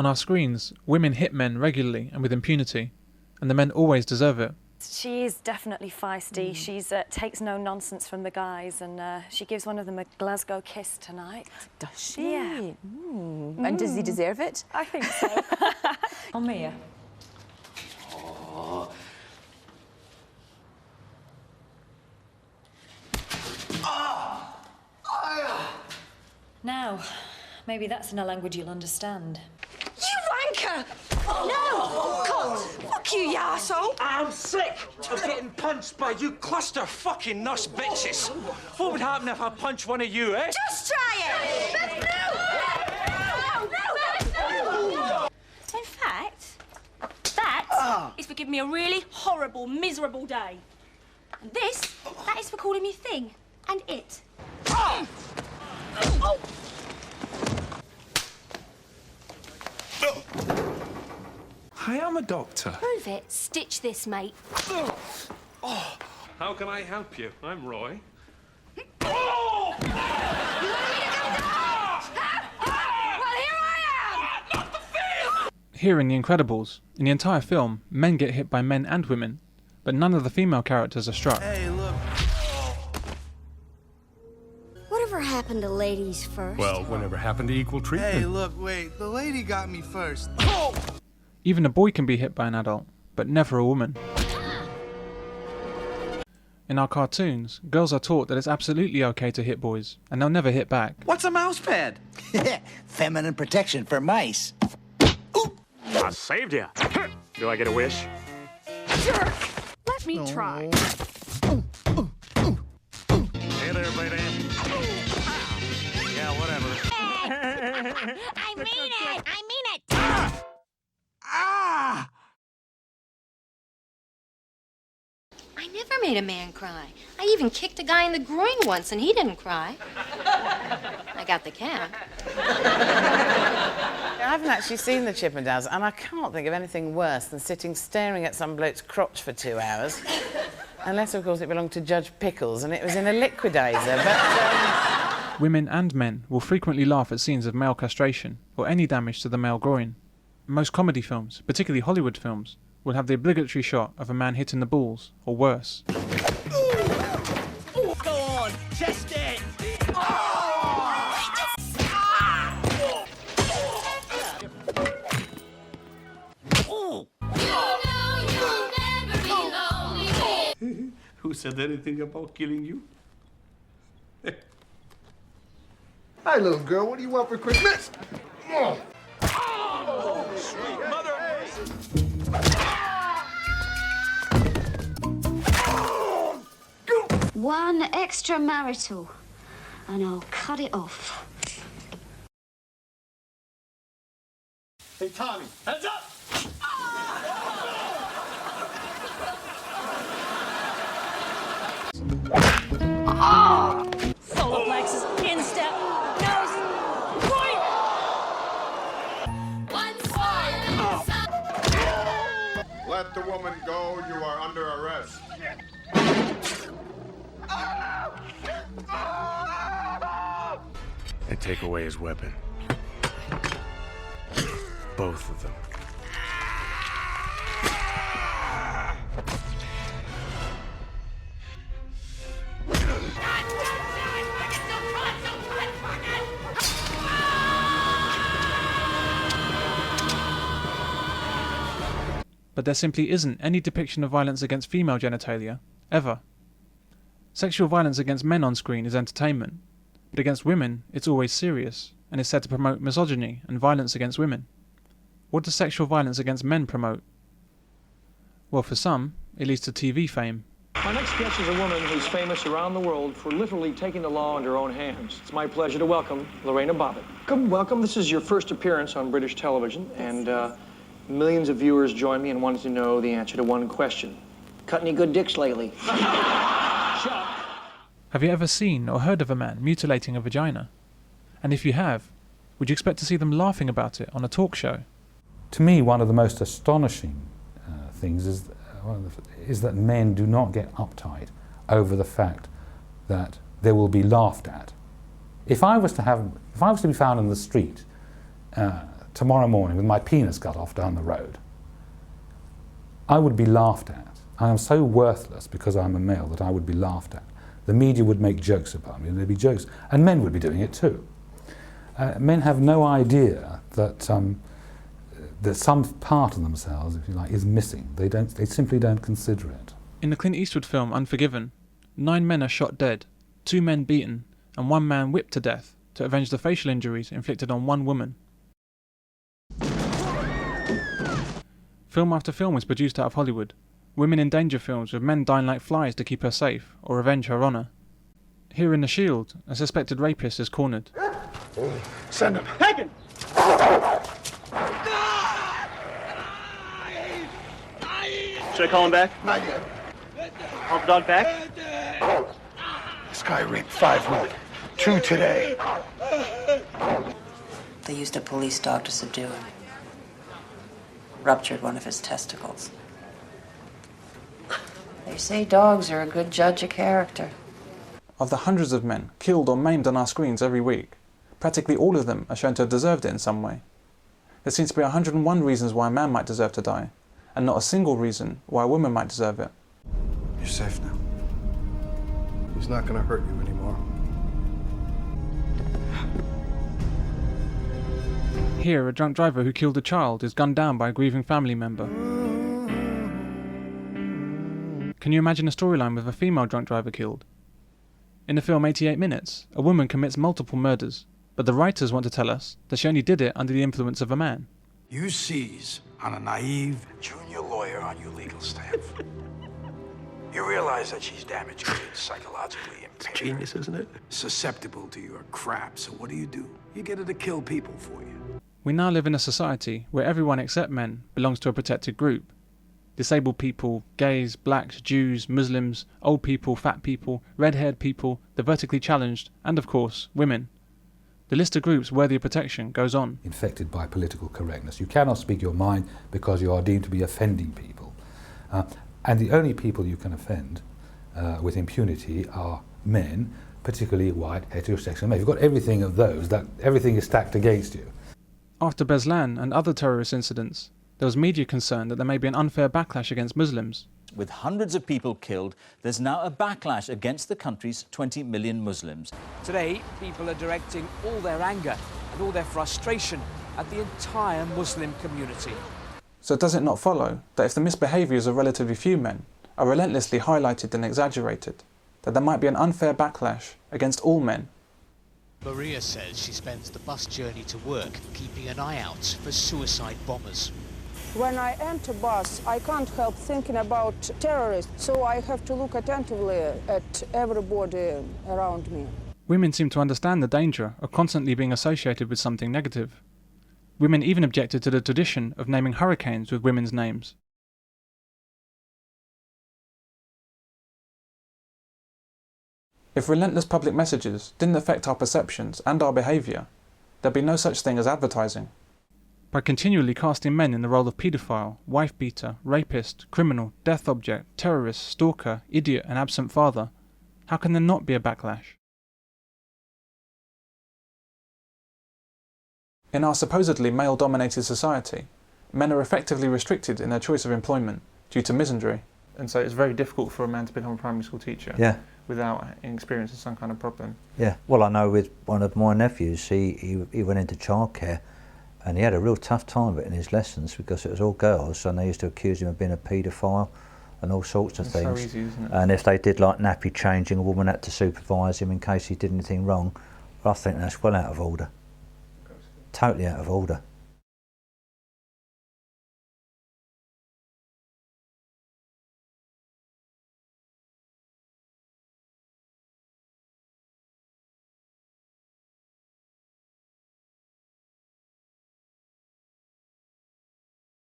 On our screens, women hit men regularly and with impunity, and the men always deserve it. She is definitely feisty. She takes no nonsense from the guys, and she gives one of them a Glasgow kiss tonight. Does she? Yeah. And does he deserve it? I think so. Oh, Mia. Oh. Now, maybe that's in a language you'll understand. You wanker! No! God! Fuck you, you arsehole! I'm sick of getting punched by you cluster fucking nuss bitches. What would happen if I punched one of you, eh? Just try it! No! In fact, that is for giving me a really horrible, miserable day. And this, that is for calling me thing and it. I am a doctor. Prove it. Stitch this, mate. How can I help you? I'm Roy. Well, here I am! Here in The Incredibles, in the entire film, men get hit by men and women, but none of the female characters are struck. Hey, look. Whatever happened to ladies first? Well, whatever happened to equal treatment? Hey, look, wait. The lady got me first. Even a boy can be hit by an adult, but never a woman. In our cartoons, girls are taught that it's absolutely okay to hit boys, and they'll never hit back. What's a mouse pad? Feminine protection for mice. I saved you. Do I get a wish? Jerk! Let me try. Hey there, lady. Yeah, whatever. I mean it! I mean it! Ah! I never made a man cry. I even kicked a guy in the groin once and he didn't cry. I got the cat. I haven't actually seen the Chippendales, and I can't think of anything worse than sitting staring at some bloke's crotch for 2 hours. Unless, of course, it belonged to Judge Pickles and it was in a liquidator, but... Women and men will frequently laugh at scenes of male castration or any damage to the male groin. Most comedy films, particularly Hollywood films, will have the obligatory shot of a man hitting the balls, or worse. Go on, chest it! Who said anything about killing you? Hi, little girl. What do you want for Christmas? Sweet mother! One extramarital, and I'll cut it off. Hey, Tommy. Heads up! Solar plexus, instep, nose, point! Let the woman go. You are under arrest. And take away his weapon. Both of them. But there simply isn't any depiction of violence against female genitalia, ever. Sexual violence against men on screen is entertainment, but against women it's always serious, and is said to promote misogyny and violence against women. What does sexual violence against men promote? Well, for some, it leads to TV fame. My next guest is a woman who's famous around the world for literally taking the law into her own hands. It's my pleasure to welcome Lorena Bobbitt. Welcome. This is your first appearance on British television, and millions of viewers join me in wanting to know the answer to one question. Cut any good dicks lately? Chuck. Have you ever seen or heard of a man mutilating a vagina? And if you have, would you expect to see them laughing about it on a talk show? To me, one of the most astonishing things is that men do not get uptight over the fact that they will be laughed at. If I was to be found in the street tomorrow morning with my penis cut off down the road, I would be laughed at. I am so worthless because I'm a male that I would be laughed at. The media would make jokes about me, and there'd be jokes, and men would be doing it too. Men have no idea that that some part of themselves, if you like, is missing. They simply don't consider it. In the Clint Eastwood film Unforgiven, 9 men are shot dead, 2 men beaten, and 1 man whipped to death to avenge the facial injuries inflicted on 1 woman. Film after film is produced out of Hollywood. Women in danger films with men dying like flies to keep her safe or avenge her honour. Here in The Shield, a suspected rapist is cornered. Send him. Take him! Should I call him back? Not yet. Call the dog back? This guy raped 5 women. 2 today. They used a police dog to subdue him. Ruptured one of his testicles. They say dogs are a good judge of character. Of the hundreds of men killed or maimed on our screens every week, practically all of them are shown to have deserved it in some way. There seems to be 101 reasons why a man might deserve to die, and not a single reason why a woman might deserve it. You're safe now. He's not going to hurt you anymore. Here, a drunk driver who killed a child is gunned down by a grieving family member. Can you imagine a storyline with a female drunk driver killed? In the film 88 Minutes, a woman commits multiple murders, but the writers want to tell us that she only did it under the influence of a man. You seize on a naive junior lawyer on your legal staff. You realize that she's damaged kids, psychologically impaired. Genius, isn't it? Susceptible to your crap, so what do? You get her to kill people for you. We now live in a society where everyone except men belongs to a protected group. Disabled people, gays, blacks, Jews, Muslims, old people, fat people, red-haired people, the vertically challenged, and of course, women. The list of groups worthy of protection goes on. Infected by political correctness. You cannot speak your mind because you are deemed to be offending people. And the only people you can offend with impunity are men, particularly white, heterosexual men. You've got everything of those, that everything is stacked against you. After Beslan and other terrorist incidents, there was media concern that there may be an unfair backlash against Muslims. With hundreds of people killed, there's now a backlash against the country's 20 million Muslims. Today, people are directing all their anger and all their frustration at the entire Muslim community. So does it not follow that if the misbehaviours of relatively few men are relentlessly highlighted and exaggerated, that there might be an unfair backlash against all men? Maria says she spends the bus journey to work keeping an eye out for suicide bombers. When I enter bus, I can't help thinking about terrorists, so I have to look attentively at everybody around me. Women seem to understand the danger of constantly being associated with something negative. Women even objected to the tradition of naming hurricanes with women's names. If relentless public messages didn't affect our perceptions and our behaviour, there'd be no such thing as advertising. By continually casting men in the role of paedophile, wife-beater, rapist, criminal, death object, terrorist, stalker, idiot and absent father, how can there not be a backlash? In our supposedly male-dominated society, men are effectively restricted in their choice of employment due to misandry. And so it's very difficult for a man to become a primary school teacher without experiencing some kind of problem. Yeah, well I know with one of my nephews, he went into childcare and he had a real tough time of it in his lessons because it was all girls and they used to accuse him of being a paedophile and all sorts of things. So easy, isn't it? And if they did like nappy changing, a woman had to supervise him in case he did anything wrong. But I think that's well out of order. Totally out of order.